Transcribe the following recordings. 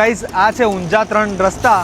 Guys આ છે ઊંઝા 3 રસ્તા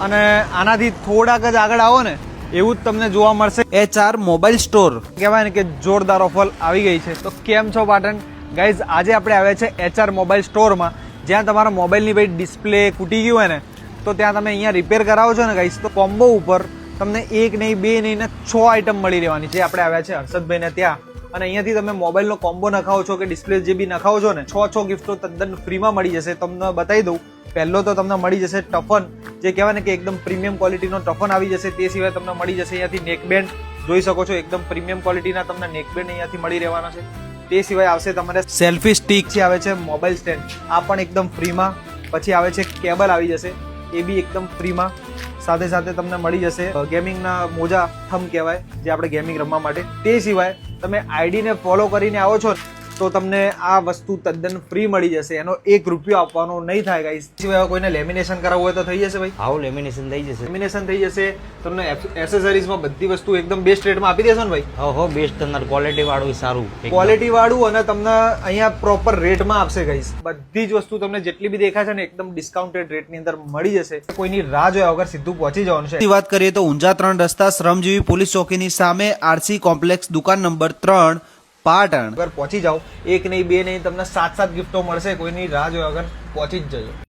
અને આનાથી થોડાક જ આગળ આવો ને એવું જ તમને જોવા મળશે HR મોબાઈલ સ્ટોર. કહેવાય ને કે જોરદાર ઓફર આવી ગઈ છે. તો કેમ છો પાટણ ગાઈઝ, આજે આપણે આવ્યા છે HR મોબાઈલ સ્ટોરમાં, જ્યાં તમારા મોબાઈલની ભાઈ ડિસ્પ્લે તૂટી ગયું હોય ને તો ત્યાં તમે અહીંયા રિપેર કરાવો છો ને ગાઈઝ, તો કોમ્બો ઉપર તમને 1 નહીં 2 નહીં ને 6 આઈટમ મળી રહેવાની છે. આપણે આવ્યા છે હર્ષદભાઈને ત્યાં, અને અહીંયાથી તમે મોબાઈલનો કોમ્બો નખાવો છો કે ડિસ્પ્લે જે બી નખાવો છો ને 6 ગિફ્ટો તદ્દન ફ્રીમાં મળી જશે. તમને બતાવી દઉં, પહેલો તો તમને મળી જશે ટફન, જે કહેવાય ને કે એકદમ પ્રીમિયમ ક્વોલિટીનો ટફન આવી જશે. તે સિવાય તમને મળી જશે અહીંયાથી નેકબેન્ડ, જોઈ શકો છો એકદમ પ્રીમિયમ ક્વોલિટીના તમને નેકબેન્ડ અહીંયાથી મળી રહેવાના છે. તે સિવાય આવશે તમારે સેલ્ફી સ્ટિક. પછી આવે છે મોબાઈલ સ્ટેન્ડ, આ પણ એકદમ ફ્રીમાં. પછી આવે છે કેબલ આવી જશે, એ બી એકદમ ફ્રીમાં. સાથે સાથે તમને મળી જશે ગેમિંગના મોજા, થમ કહેવાય, જે આપણે ગેમિંગ રમવા માટે. તે સિવાય તમે આઈડીને ફોલો કરીને આવો છો તો તમને આ વસ્તુ તદ્દન ફ્રી મળી જશે, એનો 1 રૂપિયો આપવાનો નહીં થાય ગાઈસ. સિવાય કોઈને લેમિનેશન કરાવવું હોય તો થઈ જશે ભાઈ. હાઉ લેમિનેશન થઈ જશે. લેમિનેશન થઈ જશે. તમને એસેસરીઝમાં બધી વસ્તુ એકદમ બેસ્ટ રેટમાં આપી દેશો ને ભાઈ. હો બેસ્ટ, તમારે ક્વોલિટી વાળું સારું, ક્વોલિટી વાળું, અને તમને અહીંયા પ્રોપર રેટમાં આપશે ગાઈસ. બધી જ વસ્તુ તમને જેટલી બી દેખાય છે ને એકદમ ડિસ્કાઉન્ટેડ રેટની અંદર મળી જશે. કોઈની રાહ જોયા વગર સીધું પહોંચી જવાનું છે. વાત કરીએ તો ઊંઝા 3 રસ્તા શ્રમજીવી પોલીસ ચોકીની સામે RC કોમ્પ્લેક્સ, દુકાન નંબર 3, પાટણ. અગર પહોંચી જાઓ, 1 નહીં 2 નહીં તમને 7 ગિફ્ટો મળશે. કોઈની રાહ જોયા વગર પહોંચી જ જજો.